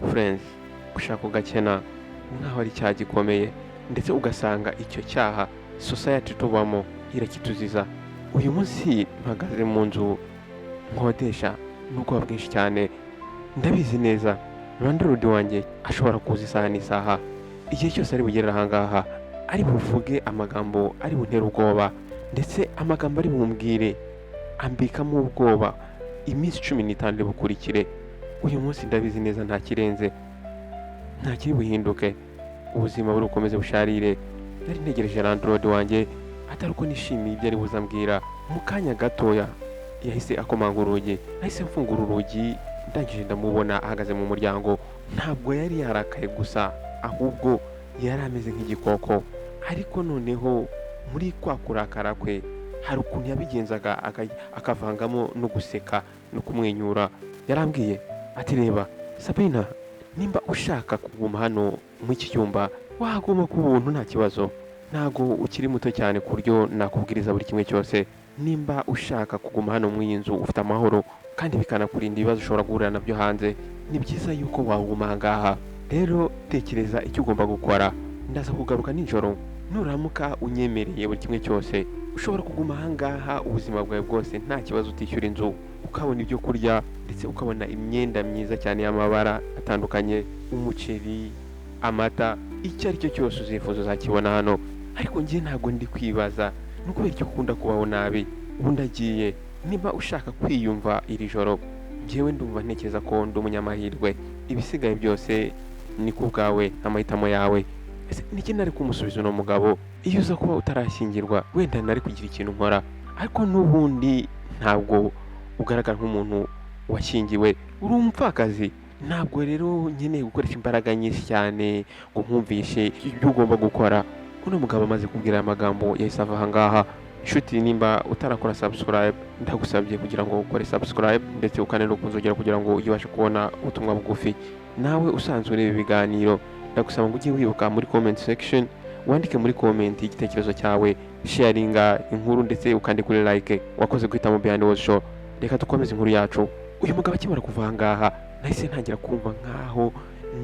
friends gushaka ugakena nk'aho ari icyaha gikomeye, ndetse ugasanga icyo cyaha society tubamo irakituziza. Uyu munsi mpagaze mu nzu nkodesha n'ubwoba bwinshi cyane, ndabizi neza landlord wanjye ashobora kuza isaha n'isaha, igihe cyose ari bugerera ahangaha ari buvuge amagambo ari buntere ubwoba, ndetse amagambo ari bumbwire ambikamo ubwoba iminsi 15 iri bukurikire. Uyu munsi ndabizi neza nta kirenze, nta kiri buhinduke, ubuzima buri bukomeze busharire. Nari ntegereje landlord wanjye, atari uko nishimiye ibyo ari buzambwira. Mu kanya gatoya yahise akomanga urugi, nahise mfungura urugi, ndangije ndamubona ahagaze mu muryango. Ntabwo yari yarakaye gusa, ahubwo yari ameze nk'igikoko, ariko noneho muri kwa kurakara kwe hari ukuntu yabigenzaga akavangamo no guseka no kumwenyura. Yarambwiye ati reba Sabrina, nimba ushaka kuguma hano mu iki cyumba waguma ku buntu nta kibazo, ntago ukiri muto cyane ku buryo nakubwiriza buri kimwe cyose. Nimba ushaka kuguma hano mu iyi nzu ufite amahoro kandi bikanakurinda ibibazo ushobora guhura nabyo hanze, ni byiza yuko waguma ahangaha. Rero tekereza icyo ugomba gukora, ndaza kugaruka nijoro, nuramuka unyemereye buri kimwe cyose ushobora kuguma ahangaha ubuzima bwawe bwose nta kibazo, utishyura inzu, ukabona ibyo kurya, ndetse ukabona imyenda myiza cyane y'amabara atandukanye, umuceri, amata, icyo ari cyo cyose uzifuza uzakibona hano. Ariko njye ntabwo ndi kwibaza ni ukubera icyo ukunda kubaho nabi. Ubu ndagiye, niba ushaka kwiyumva iri joro, njyewe ndumva ntekereza ko ndi umunyamahirwe, ibisigaye byose ni ku bwawe, amahitamo yawe. Ese niki nari kumusubiza uno mugabo? Iyo uza kuba utarashyingirwa wenda nari kugira ikintu nkora, ariko n'ubundi ntabwo ugaragara nk'umuntu washyingiwe, uri umupfakazi. Ntabwo rero nkeneye gukoresha imbaraga nyinshi cyane ngo nkumvishe ibyo ugomba gukora. Uno mugabo amaze kubwira aya magambo yahise ava ahangaha. Inshuti, nimba utarakora subscribe, ndagusabye kugira ngo ukore subscribe, ndetse ukane no kunzogera kugira ngo ubashe kubona ubutumwa bugufi. Nawe usanzwe ureba ibiganiro, ndagusaba ngo ujye wibuka muri comment section wandike muri comment igitekerezo cyawe, sharinga inkuru, ndetse ukandike kuri like. Wakoze guhitamo Behind Walls Show. Reka dukomeze inkuru yacu. Uyu mugabo akimara kuva ahangaha nahise ntangira kumva nkaho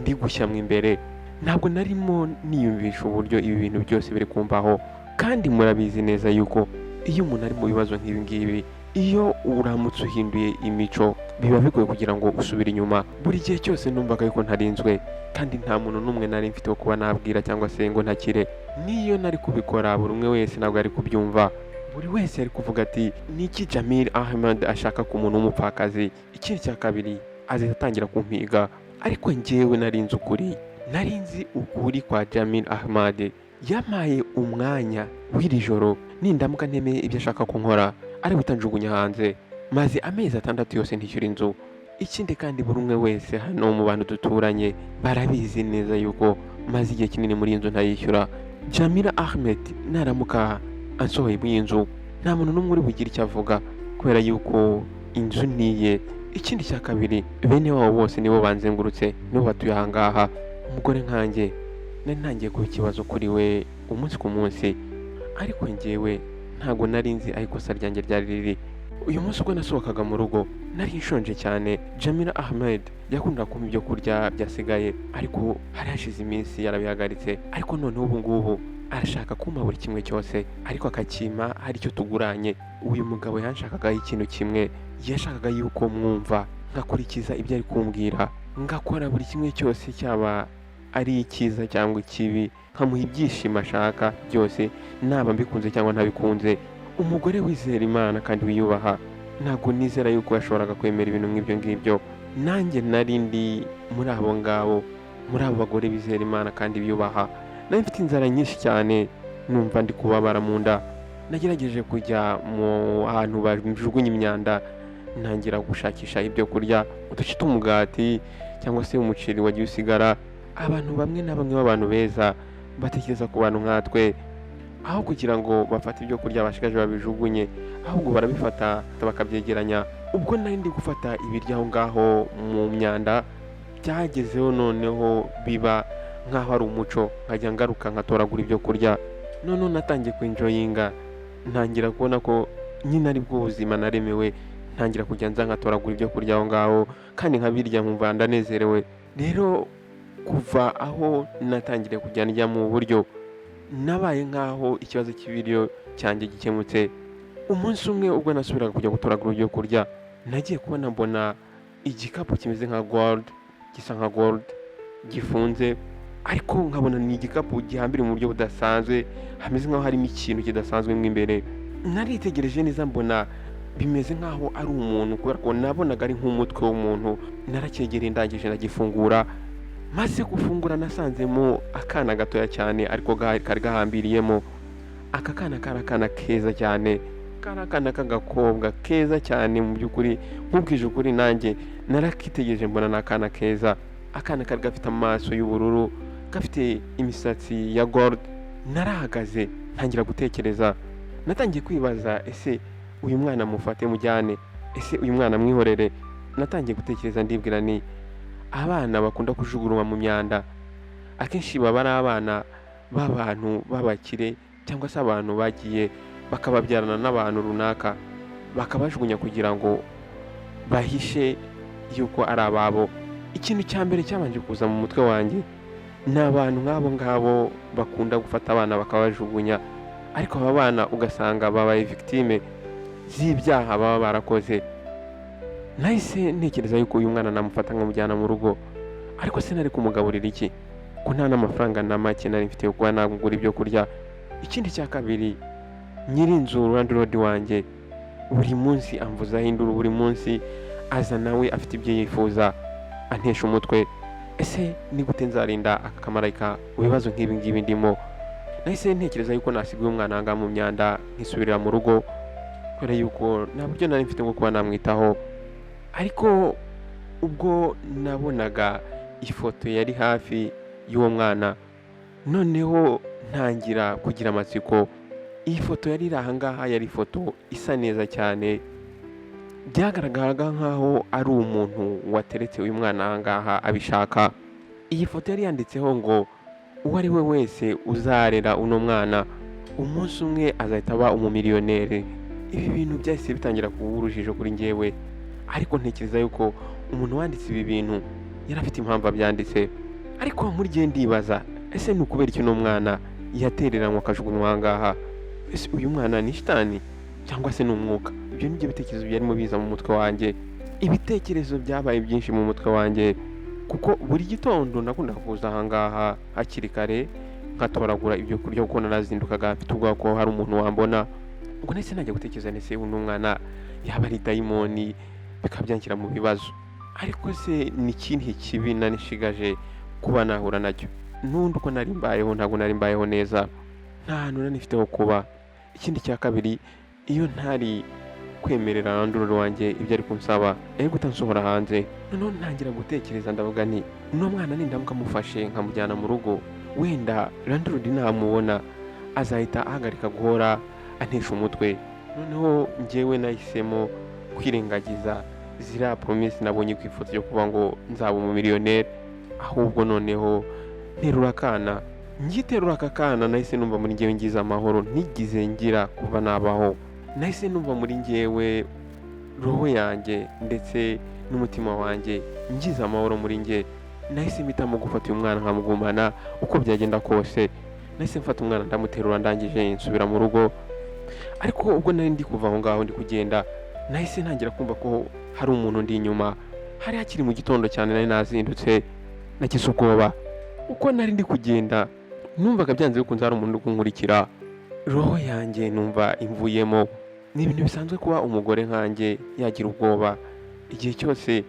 ndi gushya mu imbere. Ntabwo narimo niyumvisha uburyo ibi bintu byose biri kumbaho, kandi murabizi neza yuko iyo umuntu ari mu bibazo nk'ibi ngibi, iyo uramutse uhinduye imico biba bigoye kugira ngo usubire inyuma. Buri gihe cyose numvaga yuko ntarinzwe, kandi nta muntu n'umwe nari mfite wo kuba nabwira cyangwa se ngo ntakire. Niyo nari kubikora buri umwe wese ntabwo ari kubyumva, buri wese ari kuvuga ati niki Jamil Ahmed ashaka ku muntu w'umupfakazi. Ikindi cya kabiri azahita atangira kumpiga, ariko njyewe narinzi ukuri, narinzi ukuri kwa Jamil Ahmed. Yamaye umwanya w'iri joro, nindamuka ntemeye ibyo ashaka kunkora ari butanjugunya hanze, maze amezi 6 yose ntishyura inzu. Ikindi kandi buri umwe wese hano mu bantu duturanye barabizi neza yuko maze igihe kinini muri iyi nzu ntayishyura. Jamil Ahmed naramuka ansohoye muri iyi nzu, nta muntu n'umwe uri bugire icyo avuga, kubera yuko inzu niye. Ikindi cya kabiri, bene wabo bose nibo banzengurutse, nibo batuye ahangaha. Umugore nkanjye nari ntangiye kuba ikibazo kuri we umunsi ku munsi, ariko njyewe ntabwo nari nzi aho ikosa ryanjye ryari riri. Uyu munsi ubwo nasohokaga mu rugo nari nshonje cyane. Jamil Ahmed yakundaga kumpa ibyo kurya byasigaye, ariko hari hashize iminsi yarabihagaritse. Ariko noneho ubu ngubu arashaka kumpa buri kimwe cyose, ariko akakima hari icyo tuguranye. Uyu mugabo yanshakagaho ikintu kimwe, yashakaga yuko mwumva ngakurikiza ibyo ari kumbwira, ngakora buri kimwe cyose, cyaba ari icyiza cyangwa ikibi, nkamuha ibyishimo ashaka byose, naba mbikunze cyangwa ntabikunze. Umugore wizera Imana kandi wiyubaha, ntabwo nizera yuko yashoboraga kwemera ibintu nk'ibyo ngibyo. Nanjye nari ndi muri abo ngabo, muri abo bagore bizera Imana kandi biyubaha. Nari mfite inzara nyinshi cyane, numva ndi kubabara mu nda. Nagerageje kujya mu hantu bajugunya imyanda, ntangira gushakisha ibyo kurya, uduce tw'umugati cyangwa se umuceri wagiye usigara. Abantu bamwe na bamwe b'abantu beza batekereza ku bantu nkatwe, aho kugira ngo bafate ibyo kurya bashikaje babijugunye, ahubwo barabifata bakabyegeranya. Ubwo nari ndi gufata ibiryo aho ngaho mu myanda, byagezeho noneho biba nk'aho ari umuco, nkajya ngaruka nkatoragura ibyo kurya. Noneho natangiye kwinjoyinga, ntangira kubona ko nyine ari bwo buzima naremewe. Ntangira kujya nza nkatoragura ibyo kurya aho ngaho, kandi nkabirya nkumva ndanezerewe. rero kuva aho natangiriye kujya ndya mu buryo nabaye nk'aho ikibazo cy'ibiryo cyanjye gikemutse. Umunsi umwe ubwo nasubiraga kujya gutoragura ibyo kurya nagiye kubona mbona igikapu kimeze nka gold, gisa nka gold gifunze, ariko nkabona ni igikapu gihambiriye mu buryo budasanzwe, hameze nk'aho harimo ikintu kidasanzwe mo imbere. Naritegereje neza mbona bimeze nk'aho ari umuntu, kubera ko nabonaga ari nk'umutwe w'umuntu. Narakyegereye ndangije ndagifungura, maze gufungura nasanzemo akana gatoya cyane ariko kari gahambiriyemo. Aka kana kari akana keza cyane, kari akana k'agakobwa keza cyane mu by'ukuri. Nkubwije ukuri nanjye narakitegereje mbona ni akana keza. Akana kari gafite amaso y'ubururu, gafite imisatsi ya gold. Narahagaze ntangira gutekereza, natangiye kwibaza ese uyu mwana mufate mujyane, ese uyu mwana mwihorere. Natangiye gutekereza ndibwira ni abana bakunda kujugunywa mu myanda akenshi baba ari abana b'abantu b'abakire, cyangwa se abantu bagiye bakababyarana n'abantu runaka bakabajugunya kugira ngo bahishe yuko ari ababo. Ikintu cya mbere cyabanje kuza mu mutwe wanjye ni abantu nk'abo ngabo bakunda gufata abana bakabajugunya, ariko aba bana ugasanga babaye victime z'ibyaha baba barakoze. Nahise ntekereza yuko uyu mwana namufata nkamujyana mu rugo, ariko sinari kumugaburira iki ko nta n'amafaranga na make nari mfite yo kuba nagura ibyo kurya. Ikindi cya kabiri, nyirinzu landlord wanjye buri munsi amvuzaho induru, buri munsi aza nawe afite ibyo yifuza antesha umutwe. Ese ni gute nzarinda aka kamarayika ibibazo nk'ibi ngibi ndimo? Nahise ntekereza yuko nasigaye umwana aha ngaha mu myanda nkisubirira mu rugo, kubera yuko nta buryo nari mfite bwo kuba namwitaho. Ariko ubwo nabonaga ifoto yari hafi y'uwo mwana, noneho ntangira kugira amatsiko. Iyi foto yari iri aha ngaha yari ifoto isa neza cyane, byagaragaraga nk'aho ari umuntu wateretse uyu mwana aha ngaha abishaka. Iyi foto yari yanditseho ngo uwo ari we wese uzarera uno mwana umunsi umwe azahita aba umumiliyoneri. Ibi bintu byahise bitangira kuba urujijo kuri njyewe, ariko ntekereza yuko umuntu wanditse ibi bintu yari afite impamvu abyanditse. Ariko muri gihe ndibaza, ese ni ukubera iki uno mwana yatereranywe akajugunywa aha ngaha? Ese uyu mwana ni shitani cyangwa se ni umwuka? Ibyo nibyo bitekerezo byarimo biza mu mutwe wanjye. Ibitekerezo byabaye byinshi mu mutwe wanjye, kuko buri gitondo nakundaga kuza aha ngaha hakiri kare nkatoragura ibyo kurya, kuko narazindukaga mfite ubwoba ko hari umuntu wambona. Ubwo nahise najya gutekereza nese uno mwana yaba ari dayimoni, bikabyankira mu bibazo. Ariko se ni ikintu kibi nanishigaje kuba nahura nacyo? N'undi uko nari mbayeho ntabwo nari mbayeho neza, nta hantu nari nifite ho kuba. Ikindi cya kabiri, iyo ntari kwemerera landlord wanjye ibyo ari kunsaba yari gutansohora hanze. Noneho ntangira gutekereza ndavuga nti uno mwana nindamuka mufashe nkamujyana mu rugo, wenda landlord namubona azahita ahagarika guhora antesha umutwe. Noneho njyewe nahisemo kwirengagiza ziriya promise nabonye ku ifoto yo kuba ngo nzaba umumiliyoneri, ahubwo noneho nterura akana. Ngiterura aka kana nahise numva muri njyewe ngize amahoro ntigize ngira kuva nabaho. Nahise numva muri njyewe, roho yanjye ndetse n'umutima wanjye ngize amahoro muri njye. Nahise mpitamo gufata uyu mwana nkamugumana uko byagenda kose. Nahise mfata umwana ndamuterura, ndangije nsubira mu rugo. Ariko ubwo nari ndi kuva aho ngaho ndi kugenda, nahise ntangira kumva ko hari umuntu ndi inyuma. Hari hakiri mu gitondo cyane, nari nazindutse nagize ubwoba. Uko nari ndi kugenda numvaga byanze bikunze hari umuntu uri kunkurikira. Roho yanjye numva imvuyemo. Ni ibintu bisanzwe kuba umugore nkanjye yagira ubwoba igihe cyose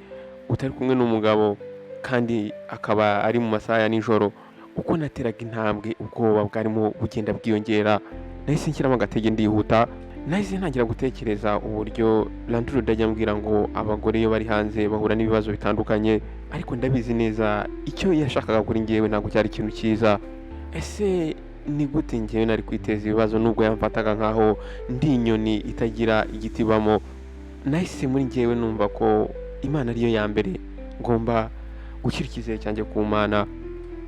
utari kumwe n'umugabo, kandi akaba ari mu masaha ya nijoro. Uko nateraga intambwe ubwoba bwarimo bugenda bwiyongera. Nahise nshyiramo agatege ndihuta. Nahise ntangira gutekereza uburyo landlord ajya ambwira ngo abagore iyo bari hanze bahura n'ibibazo bitandukanye, ariko ndabizi neza icyo yashakaga kuri njyewe ntabwo cyari ikintu cyiza. Ese ni gute njyewe nari kwiteza ibibazo nubwo yamfataga nkaho ndi inyoni itagira igiti ibamo? Nahise muri njyewe numva ko Imana ariyo ya mbere, ngomba gushyira icyizere cyanjye ku Mana.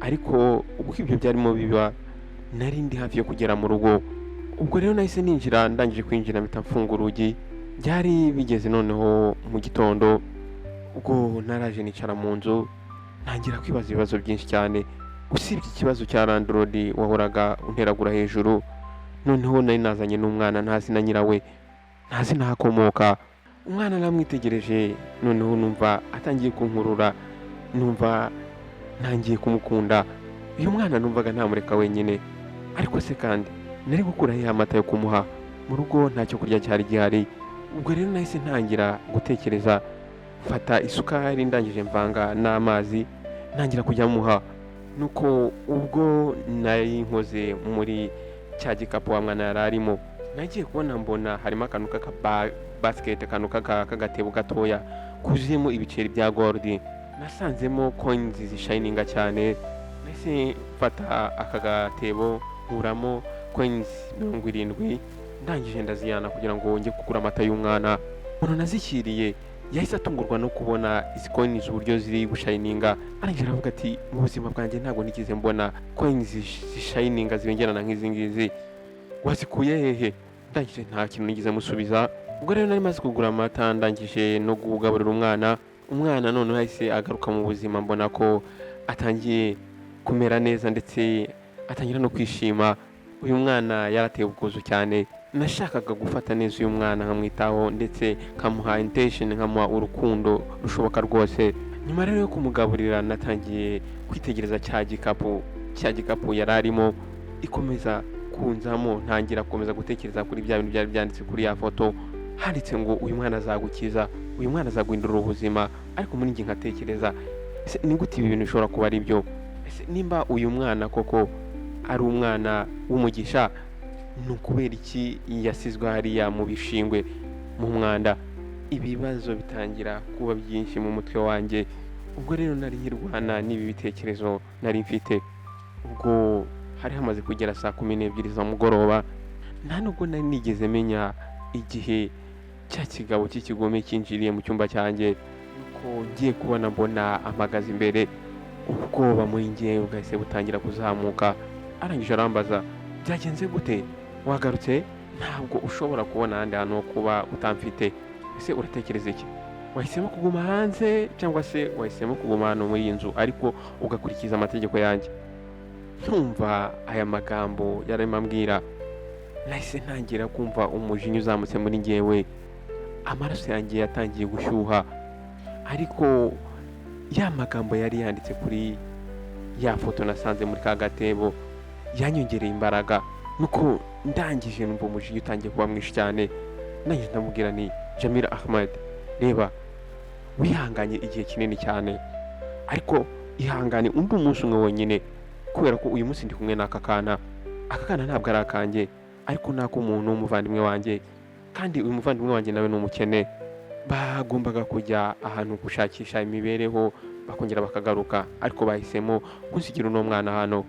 Ariko ubwo ibyo byarimo biba, nari ndi hafi yo kugera mu rugo. Ubwo rero nahise ninjira, ndangije kwinjira mpita mfunga urugi. Byari bigeze noneho mu gitondo, ubwo naraje nicara mu nzu ntangira kwibaza ibibazo byinshi cyane, usibye ikibazo cya landlord wahoraga unteragura hejuru, noneho nari nazanye n'umwana ntazi na nyirawe, ntazi n'aho akomoka. Umwana namwitegereje, noneho numva atangiye kunkurura, numva ntangiye kumukunda. Uyu mwana numvaga ntamureka wenyine, ariko se kandi nari gukura he amata yo kumuha? Mu rugo nta cyo kurya cyari gihari. Ubwo rero nahise ntangira gutekereza, mfata isukari ndangije mvanga n'amazi, ntangira kujya muha. Nuko ubwo nari nkoze muri cya gikapu wa mwana yari arimo, nagiye kubona mbona harimo akantu basiketi, akantu k'agatebo gatoya kuzuyemo ibiceri bya gold. Nasanzemo coins zishininga cyane, nahise mfata aka gatebo nkuramo coins 70, ndangije ndazijyana kugira ngo njye kugura amata y'umwana. Umuntu nazishyiriye yahise atungurwa no kubona izi coins uburyo ziri gushininga, arangije aravuga ati mu buzima bwanjye ntabwo nigeze mbona coins zishininga zibengerana nk'izi ngizi, wazikuye hehe? Ndangije nta kintu nigeze musubiza. Ubwo rero nari maze kugura amata, ndangije no kugaburira umwana noneho yahise agaruka mu buzima, mbona ko atangiye kumera neza ndetse atangira no kwishima. Uyu mwana yarateye ubwuzu cyane, nashakaga gufata neza uyu mwana nkamwitaho ndetse nkamuha intention, nkamuha urukundo rushoboka rwose. Nyuma rero yo kumugaburira natangiye kwitegereza cya gikapu yari arimo, ikomeza kunzamo, ntangira gukomeza gutekereza kuri bya bintu byari byanditse kuri ya foto, handitse ngo uyu mwana azagukiza, uyu mwana azaguhindurira ubuzima. Ariko muri njye nkatekereza, ese ni gute ibi bintu bishobora kuba ari byo? Ese nimba uyu mwana koko ari umwana w'umugisha, ni ukubera iki yasizwe hariya mu bishingwe mu mwanda? Ibibazo bitangira kuba byinshi mu mutwe wanjye. Ubwo rero nari hirwana n'ibi bitekerezo nari mfite. Ubwo hari hamaze kugera saa 12 za mugoroba, nta nubwo nari nigeze menya igihe cya kigabo cy'ikigome cyinjiriye mu cyumba cyanjye. Nuko ngiye kubona mbona amagazi imbere, ubwoba muri njye bwahise butangira kuzamuka. Arangije arambaza, byagenze gute? Wagarutse? Ntabwo ushobora kubona ahandi hantu ho kuba utamfite. Ese uratekereza iki? Wahisemo kuguma hanze cyangwa se wahisemo kuguma hano muri iyi nzu ariko ugakurikiza amategeko yanjye? Ntumva aya magambo yarimo ambwira, nahise ntangira kumva umujinya uzamutse muri njyewe, amaraso yanjye yatangiye gushyuha. Ariko ya magambo yari yanditse kuri ya foto nasanze muri ka gatebo yanyongereye imbaraga. Nuko ndangije numva umujinya utangiye kuba mwinshi cyane, nanjye ndamubwira ni Jamil Ahmed, reba wihanganye igihe kinini cyane, ariko ihangane undi umunsi umwe wonyine, kubera ko uyu munsi ndi kumwe n'aka kana ntabwo ari akanjye, ariko nako umuntu w'umuvandimwe wanjye, kandi uyu muvandimwe wanjye nawe ni umukene. Bagombaga kujya ahantu gushakisha imibereho bakongera bakagaruka, ariko bahisemo kunsigira uno mwana hano.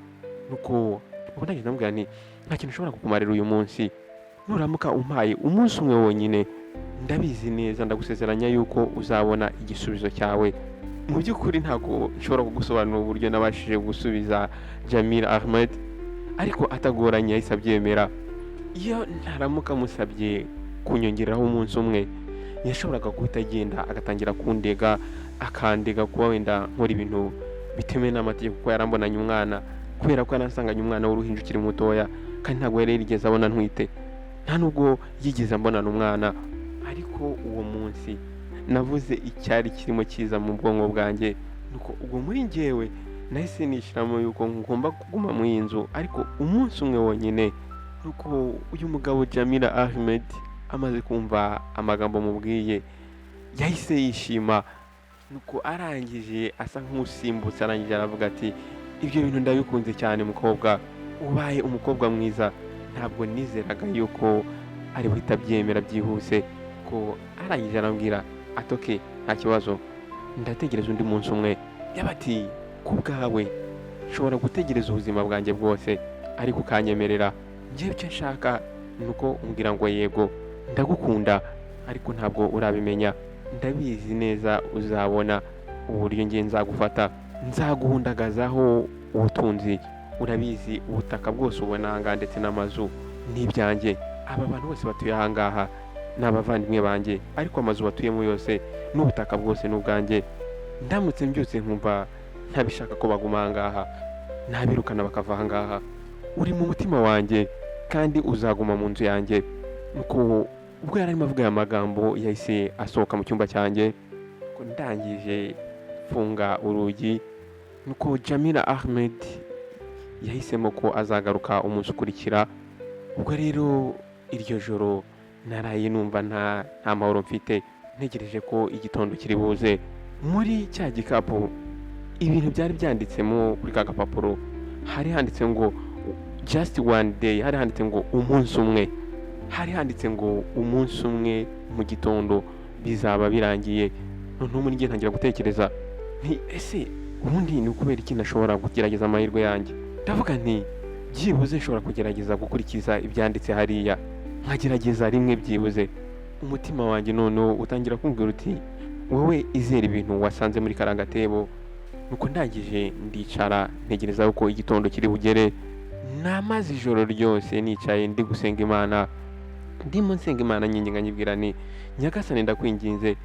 Nuko ubu nanjye ndamubwira nti nta kintu ushobora kukumarira uyu munsi, nuramuka umpaye umunsi umwe wonyine, ndabizi neza ndagusezeranya yuko uzabona igisubizo cyawe. Mu by'ukuri ntabwo nshobora kugusobanura uburyo nabashije gusubiza Jamil Ahmed, ariko atagoranye yahise abyemera. Iyo ntaramuka musabye kunyongeraho umunsi umwe, yashoboraga guhita agenda agatangira akandega kuba wenda nkora ibintu bitemewe n'amategeko, kuko yarambonanye umwana, kubera ko yarasanganye umwana w'uruhinja ukiri mutoya, kandi ntabwo yari yarigeze abona ntwite, nta nubwo yigeze mbonana umwana. Ariko uwo munsi navuze icyari kirimo kiza mu bwonko bwanjye, nuko ubwo muri njyewe nahise nishyiramo yuko ngomba kuguma mu iyi nzu ariko umunsi umwe wonyine. Nuko uyu mugabo Jamil Ahmed amaze kumva amagambo mubwiye yahise yishima. Nuko arangije asa nk'usimbutse, arangije aravuga ati, ibyo bintu ndabikunze cyane mukobwa, ubaye umukobwa mwiza. Ntabwo nizeraga yuko ari buhita abyemera byihuse. Ko arangije arambwira ati okay, nta kibazo, ndategereza undi munsi umwe. Yabati ku bwawe nshobora gutegereza ubuzima bwanjye bwose, ariko ukanyemerera. Njyewe icyo nshaka nuko umbwira ngo yego, ndagukunda, ariko ntabwo urabimenya. Ndabizi neza uzabona uburyo ngiye nzagufata, nzaguhundagazaho ubutunzi. Urabizi ubutaka bwose ubona ahangaha ndetse n'amazu ni ibyanjye. Aba bantu bose batuye ahangaha ni abavandimwe banjye, ariko amazu batuyemo yose n'ubutaka bwose ni ubwanjye. Ndamutse mbyutse nkumva ntabishaka ko baguma aha ngaha, nabirukana bakava aha ngaha. Uri mu mutima wanjye kandi uzaguma mu nzu yanjye. Nuko ubwo yari arimo avuga aya magambo yahise asohoka mu cyumba cyanjye, ko ndangije funga urugi. Nuko Jamila Ahmed yahisemo ko azagaruka umunsi ukurikira. Ubwo rero iryo joro naraye numva nta mahoro mfite, ntegereje ko igitondo kiri buze. Muri cya gikapu ibintu byari byanditsemo kuri ka gapapuro hari handitse ngo just one day, hari handitse ngo umunsi umwe, hari handitse ngo umunsi umwe mu gitondo bizaba birangiye. Noneho muri njye ntangira gutekereza nti ese ubundi ni ukubera iki ntashobora kugerageza amahirwe yanjye? Ndavuga nti byibuze nshobora kugerageza gukurikiza ibyanditse hariya, nkagerageza rimwe byibuze. Umutima wanjye noneho utangira kumbwira uti wowe izera ibintu wasanze muri karagatebo. Nuko ndangije ndicara ntegereza uko igitondo kiri bugere. Namaze ijoro ryose nicaye ndi gusenga Imana, ndimo nsenga Imana nyinginga nyibwira ni Nyagasani ndakwinginze,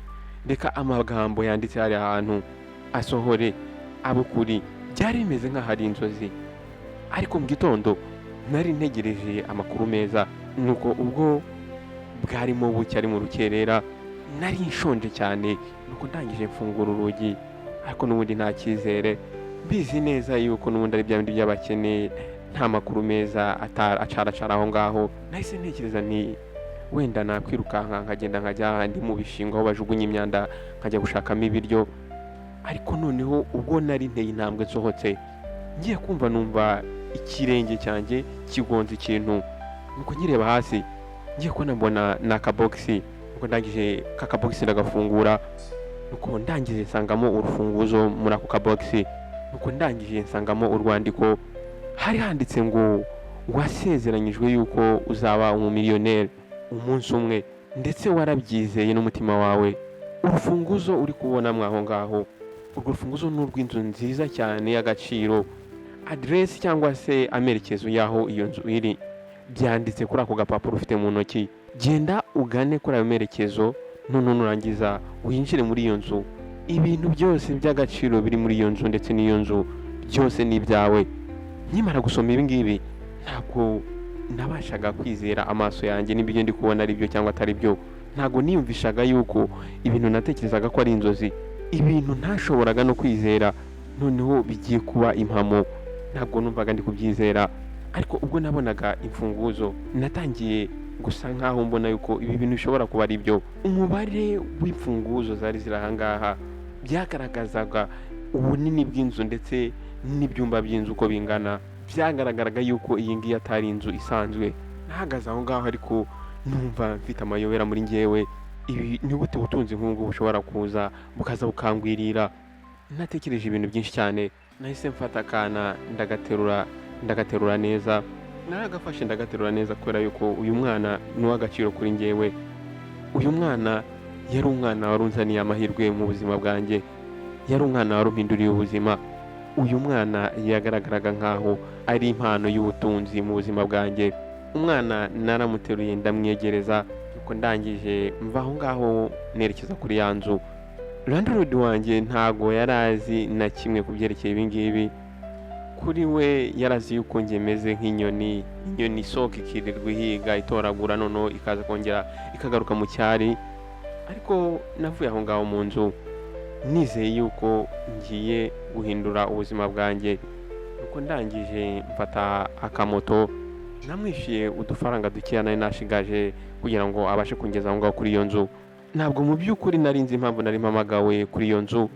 reka amagambo yanditse hari ahantu asohore abo kuri. Byari bimeze nk'aho ari inzozi, ariko mu gitondo nari ntegereje amakuru meza. Nuko ubwo bwarimo bucya ari mu rukerera, nari nshonje cyane. Nuko ndangije mfungura urugi, ariko n'ubundi nta cyizere, mbizi neza yuko n'ubundi ari bya bindi by'abakene, nta makuru meza acaracara aho ngaho. Nahise ntekereza nti wenda nakwirukanka nkagenda nkajya ahandi mu bishingo aho bajugunya imyanda, nkajya gushakamo ibiryo. Ariko noneho ubwo nari nteye intambwe nsohotse, ngiye kumva numva ikirenge cyanjye kigonze ikintu. Nuko nkireba hasi ngiye kubona mbona ni akabogisi. Nuko ndangije kakabogisi ndagafungura. Nuko ndangije nsangamo urufunguzo muri ako kabogisi. Nuko ndangije nsangamo urwandiko hari handitse ngo wasezeranyijwe yuko uzaba umumiliyoneri umunsi umwe, ndetse warabyizeye n'umutima wawe. Urufunguzo uri kubona mwaho ngaho, urwo rufunguzo ni urw'inzu nziza cyane y'agaciro. Aderesi cyangwa se amerekezo y'aho iyo nzu iri byanditse kuri ako gapapuro ufite mu ntoki. Genda ugane kuri ayo merekezo, none nurangiza winjire muri iyo nzu. Ibintu byose by'agaciro biri muri iyo nzu ndetse n'iyo nzu byose ni ibyawe. Nkimara gusoma ibi ngibi ntabwo nabashaga kwizera amaso yanjye n'ibyo ndi kubona ari byo cyangwa atari byo. Ntabwo niyumvishaga yuko ibintu natekerezaga ko ari inzozi, ibintu ntashoboraga no kwizera, noneho bigiye kuba impamo. Ntabwo numvaga ndi kubyizera. Ariko ubwo nabonaga imfunguzo natangiye gusa nkaho mbona yuko ibi bintu bishobora kuba ari byo. Umubare w'imfunguzo zari ziri aha ngaha byagaragazaga ubunini bw'inzu ndetse n'ibyumba by'inzu uko bingana. Byagaragaraga yuko iyi ngiyi atari inzu isanzwe. Nahagaze aho ngaho ariko numva mfite amayobera muri njyewe. Ibi ni gute ubutunzi nk'ubu bushobora kuza bukaza bukangwirira? Natekereje ibintu byinshi cyane. Nahise mfata akana ndagaterura neza. Naragafashe ndagaterura neza kubera yuko uyu mwana ni uw'agaciro kuri njyewe. Uyu mwana yari umwana warunzaniye amahirwe mu buzima bwanjye, yari umwana warumpinduriye ubuzima. Uyu mwana yagaragaraga nkaho ari impano y'ubutunzi mu buzima bwanjye. Umwana naramuteruye ndamwegereza. Nuko ndangije mva aho ngaho nerekeza kuri ya nzu. Landlord wanjye ntago yarazi na kimwe ku byerekeye ibi ngibi. Kuri we yarazi yuko njye meze nk'inyoni. Inyoni isohoka ikirirwa ihiga itoragura, noneho ikaza kongera ikagaruka mu cyari. Ariko navuye aho ngaho mu nzu nizeye yuko ngiye guhindura ubuzima bwanjye. Nuko ndangije mfata akamoto, namwishyuye udufaranga dukeya nari nashigaje kugira ngo abashe kungeza aho ngaho kuri iyo nzu. Ntabwo mu by'ukuri nari nzi impamvu nari mpamagawe kuri iyo nzu,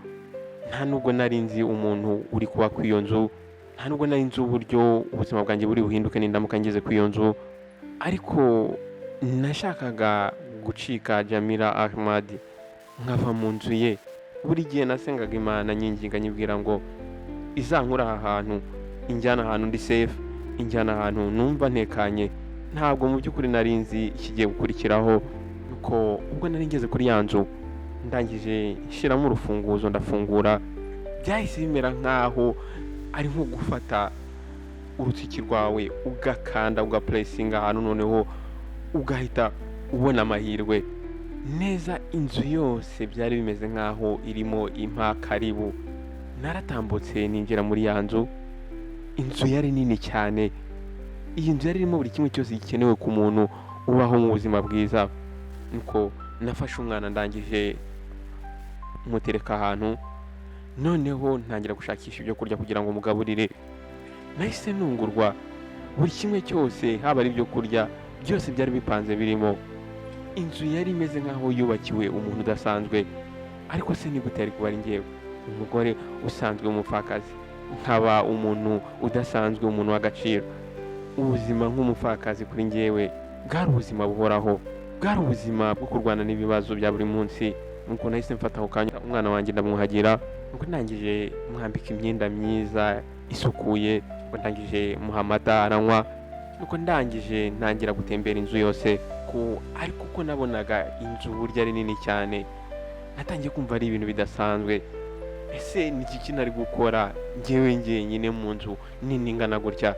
nta nubwo nari nzi umuntu uri kuba kuri iyo nzu, nta nubwo nari nzi uburyo ubuzima bwanjye buri buhinduke nindamuka ngeze kuri iyo nzu. Ariko nashakaga gucika Jamila Ahmed nkava mu nzu ye. Buri gihe nasengaga Imana nyinginga nyibwira ngo izankura aha hantu, injyana ahantu ndi safe, injyana ahantu numva ntekanye. Ntabwo mu by'ukuri nari nzi ikigiye gukurikiraho. Nuko ubwo nari ngeze kuri ya nzu ndangije nshyiramo urufunguzo ndafungura. Byahise bimera nkaho ari nko gufata urutoki rwawe ugakanda ugapuresinga ahantu, noneho ugahita ubona amahirwe neza. Inzu yose byari bimeze nkaho irimo impa karibu. naratambutse ninjira muri ya nzu. Inzu yari nini cyane, iyi nzu yari irimo buri kimwe cyose gikenewe ku muntu ubaho mu buzima bwiza. Nuko nafashe umwana ndangije mutereka ahantu, noneho ntangira gushakisha ibyo kurya kugira ngo mugaburire. Nahise ntungurwa, buri kimwe cyose haba ari ibyo kurya byose byari bipanze birimo. Inzu yari imeze nk'aho yubakiwe umuntu udasanzwe. Ariko se ni gute yari kuba ari njyewe, umugore usanzwe w'umupfakazi, nkaba umuntu udasanzwe, umuntu w'agaciro? Ubuzima nk'umupfakazi kuri njyewe bwari ubuzima buhoraho, bwari ubuzima bwo kurwana n'ibibazo bya buri munsi. Nuko nahise mfata ako kanya umwana wanjye ndamwuhagira, nuko ndangije mwambika imyenda myiza isukuye, nuko ndangije muha amata aranywa, nuko ndangije ntangira gutembera inzu yose. Ariko uko nabonaga inzu burya ari nini cyane, natangiye kumva ari ibintu bidasanzwe. Ese ni iki nari gukora njyewe njyenyine mu nzu nini ingana gutya?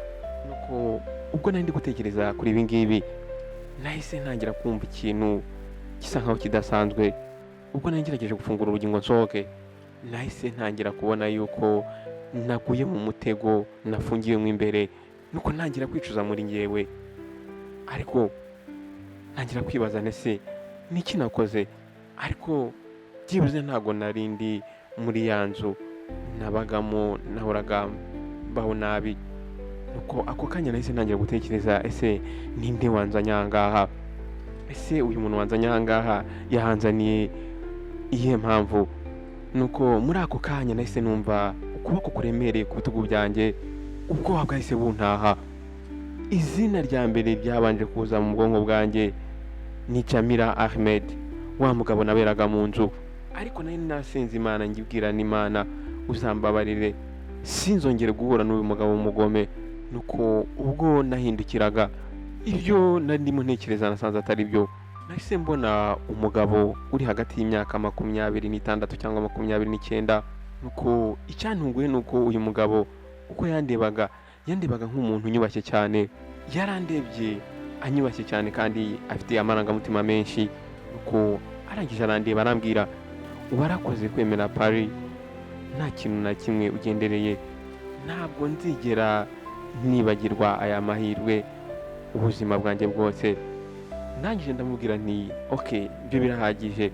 Nuko ubwo nari ndi gutekereza kuri ibi ngibi, nahise ntangira kumva ikintu gisa nkaho kidasanzwe. Ubwo nari ngerageje gufungura urugi ngo nsohoke, nahise ntangira kubona yuko naguye mu mutego nafungiwemo imbere. Nuko ntangira kwicuza muri njyewe, ariko ntangira kwibaza ese ni iki nakoze? Ariko byibuze ntabwo nari ndi muri ya nzu nabagamo, nahoraga mbaho nabi. Nuko ako kanya nahise ntangira gutekereza, ese ninde wanzanye aha ngaha? Ese uyu muntu wanzanye aha ngaha yahanzaniye iyihe mpamvu? Nuko muri ako kanya nahise numva ukuboko kuremereye ku bitugu byanjye, ubwoba bwahise buntaha. Izina rya mbere ryabanje kuza mu bwonko bwanjye ni Jamila Ahmed, wa mugabo naberaga mu nzu. Ariko nari nasenze Imana ngibwira n'Imana, uzambabarire sinzongere guhura n'uyu mugabo w'umugome. Nuko ubwo nahindukiraga, ibyo nari ndimo ntekereza nasanze atari byo. Nahise mbona umugabo uri hagati y'imyaka 26 cyangwa 29. Nuko icyantunguye nuko uyu mugabo uko yandebaga nk'umuntu unyubashye cyane. Yarandebye anyubashye cyane kandi afite amarangamutima menshi. Nuko arangije arandeba arambwira, warakoze kwemera Paris, nta kintu na kimwe ugendereye. Ntabwo nzigera nibagirwa aya mahirwe ubuzima bwanjye bwose. Nangije ndamubwira nti okay, ibyo birahagije,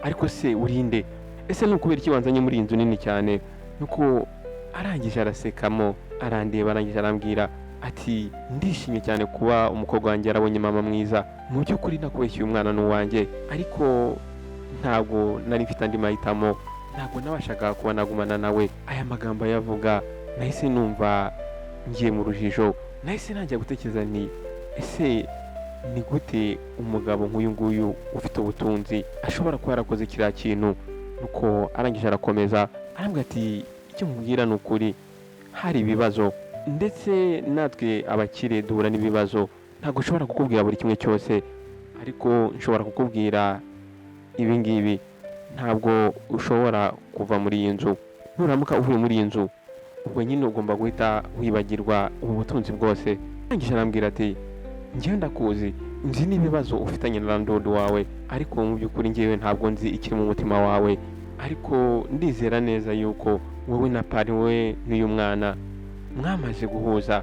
ariko se urinde? Ese ni ukubera iki wanzanye muri iyi nzu nini cyane? Nuko arangije arasekamo, arandeba, arangije arambwira ati, ndishimye cyane kuba umukobwa wanjye yarabonye mama mwiza. Mu by'ukuri nakubeshye uyu mwana n'uwanjye, ariko ntabwo nari mfite andi mahitamo, ntabwo nabashaga kuba nagumana nawe. Aya magambo yavuga, nahise numva ngiye mu rujijo. Nahise ntangira gutekereza nti ese ni gute umugabo nk'uyu nguyu ufite ubutunzi ashobora kuba yarakoze kiriya kintu? Nuko arangije arakomeza arambwira ati, icyo nkubwira ni ukuri, hari ibibazo, ndetse natwe abakire duhura n'ibibazo. Ntabwo ushobora kukubwira buri kimwe cyose, ariko nshobora kukubwira ibi ngibi. Ntabwo ushobora kuva muri iyi nzu. Nuramuka uvuye muri iyi nzu, ubwo nyine ugomba guhita wibagirwa ubu butunzi bwose. Arangije arambwira ati, njyewe ndakuzi, nzi n'ibibazo ufitanye na landlord wawe, ariko mu by'ukuri njyewe ntabwo nzi ikiri mu mutima wawe. Ariko ndizera neza yuko wowe na Paris, we n'uyu mwana mwamaze guhuza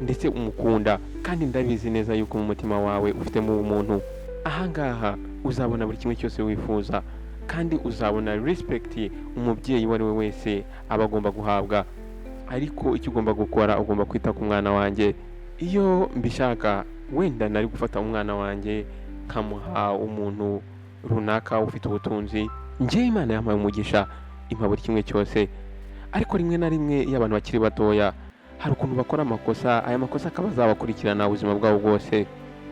ndetse umukunda, kandi ndabizi neza yuko mu mutima wawe ufitemo ubumuntu. Ahangaha uzabona buri kimwe cyose wifuza, kandi uzabona respect umubyeyi uwo ari we wese aba agomba guhabwa. Ariko icyo ugomba gukora, ugomba kwita ku mwana wanjye. Iyo mbishaka, wenda nari gufata umwana wanjye nkamuha umuntu runaka ufite ubutunzi. Njyewe Imana yampaye umugisha, impa buri kimwe cyose. Ariko rimwe na rimwe iyo abantu bakiri batoya, hari ukuntu bakora amakosa, aya makosa akaba azabakurikirana ubuzima bwabo bwose.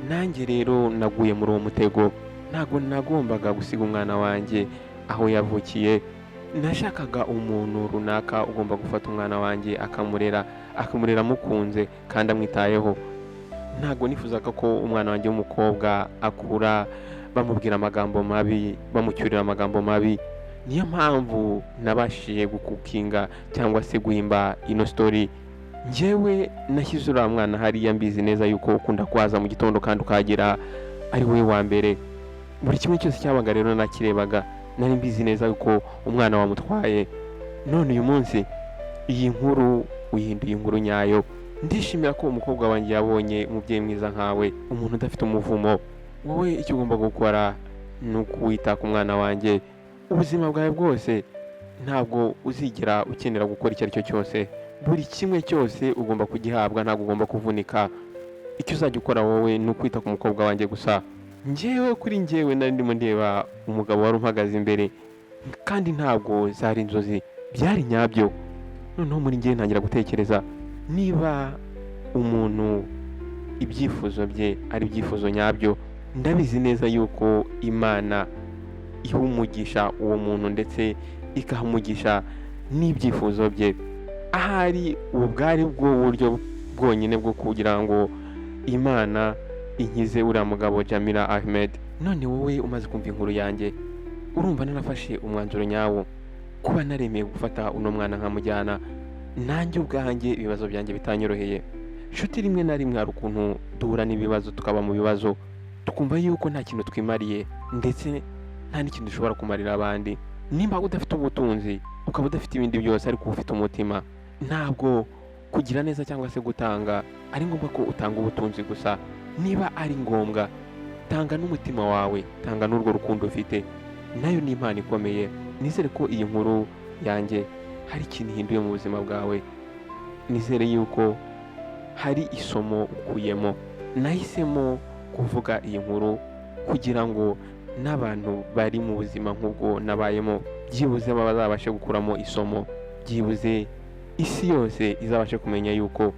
Nanjye rero naguye muri uwo mutego. Ntabwo nagombaga gusiga umwana wanjye aho yavukiye. Nashakaga umuntu runaka ugomba gufata umwana wanjye akamurera amukunze kandi amwitayeho. Ntabwo nifuzaga ko umwana wanjye w'umukobwa akura bamubwira amagambo mabi, bamucyurira amagambo mabi. Niyo mpamvu nabashije gukukinga cyangwa se guhimba ino story. Njyewe nashyize uriya mwana hariya mbizi neza yuko ukunda kwaza mu gitondo kandi ukagera ari we wa mbere. Buri kimwe cyose cyabaga rero nakirebaga, nari mbizi neza yuko umwana wamutwaye none uyu munsi iyi nkuru uyihinduye inkuru nyayo. Ndishimira ko umukobwa wanjye yabonye umubyeyi mwiza nkawe, umuntu udafite umuvumo. Wowe icyo ugomba gukora ni ukwita ku mwana wanjye ubuzima bwawe bwose. Ntabwo uzigera ukenera gukora icyo ari cyo cyose, buri kimwe cyose ugomba kugihabwa, ntabwo ugomba kuvunika. Icyo uzajya ukora wowe ni ukwita ku mukobwa wanjye gusa. Kuri njyewe nari ndimo ndeba umugabo wari umpagaze imbere, kandi ntabwo zari inzozi, byari nyabyo. Noneho muri njyewe ntangira gutekereza, niba umuntu ibyifuzo bye ari ibyifuzo nyabyo, ndabizi neza yuko Imana iha umugisha uwo muntu ndetse ikaha umugisha n'ibyifuzo bye. Ahari ubu bwari bwo buryo bwonyine bwo kugira ngo Imana inkize uriya mugabo Jamila Ahmed. None wowe umaze kumva inkuru yanjye, urumva narafashe umwanzuro nyawo kuba naremeye gufata uno mwana nkamujyana. Nanjye ubwanjye ibibazo byanjye bitanyoroheye. Nshuti, rimwe na rimwe hari ukuntu duhura n'ibibazo, tukaba mu bibazo tukumva yuko nta kintu twimariye ndetse nta n'ikintu dushobora kumarira abandi. Nimba udafite ubutunzi, ukaba udafite ibindi byose ariko ufite umutima, ntabwo kugira neza cyangwa se gutanga ari ngombwa ko utanga ubutunzi gusa. Niba ari ngombwa, tanga n'umutima wawe, tanga n'urwo rukundo ufite, nayo ni impano ikomeye. Nizere ko iyi nkuru yanjye hari ikintu ihinduye mu buzima bwawe. Nizere yuko hari isomo ukuyemo. Nahisemo kuvuga iyi nkuru kugira ngo n'abantu bari mu buzima nk'ubwo nabayemo byibuze bazabashe gukuramo isomo, byibuze isi yose izabashe kumenya yuko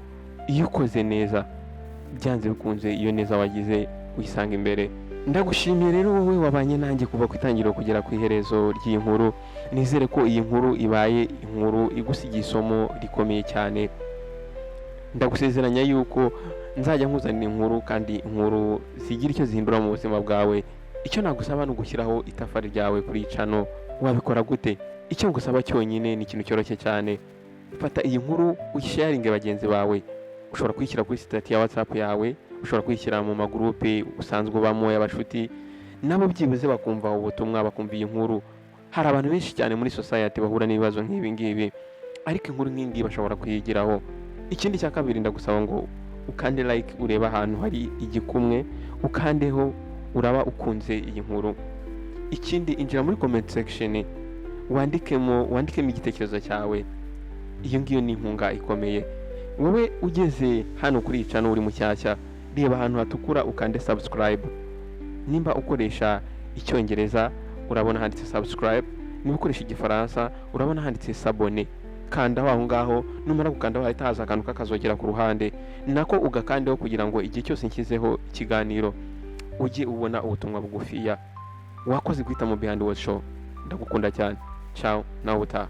iyo ukoze neza, byanze bikunze iyo neza wagize wisanga imbere. Ndagushimiye rero wowe wabanye nanjye kuva ku itangiriro kugera ku iherezo ry'iyi nkuru. Nizere ko iyi nkuru ibaye inkuru igusigiye isomo rikomeye cyane. Ndagusezeranya yuko nzajya nkuzanira inkuru, kandi inkuru zigira icyo zihindura mu buzima bwawe. Icyo nagusaba ni ugushyiraho itafari ryawe kuri channel. Wabikora gute? Icyo ngusaba cyonyine ni ikintu cyoroshye cyane. Fata iyi nkuru uyisharinge bagenzi bawe. Ushobora kuyishyira kuri sitati ya WhatsApp yawe, ushobora kuyishyira mu magroupe usanzwe ubamo y'abashuti, nabo byibuze bakumva ubutumwa, bakumva iyi nkuru. Hari abantu benshi cyane muri society bahura n'ibibazo nk'ibi ngibi, ariko inkuru nk'ingi bashobora kuyigiraho. Ikindi cya kabiri, ndagusaba ngo ukande like, ureba ahantu hari igikumwe, ukandeho uraba ukunze iyi nkuru. Ikindi, injira muri comment section, wandikemo igitekerezo cyawe. Iyo ngiyo ni inkunga ikomeye. Wowe ugeze hano kuri channel uri mushyashya, reba ahantu hatukura ukande subscribe. Nimba ukoresha icyongereza urabona handitse subscribe, niba ukoresha igifaransa urabona handitse s'abonner. Kanda aho ngaho, numara gukanda hahita haza akantu kakazogera ku ruhande, nako ugakandeho kugira ngo igihe cyose nshyizeho ikiganiro ujye ubona ubutumwa bugufiya. Wakoze guhitamo Behind Words Show. Ndagukunda cyane. Ciao, nawe utaha.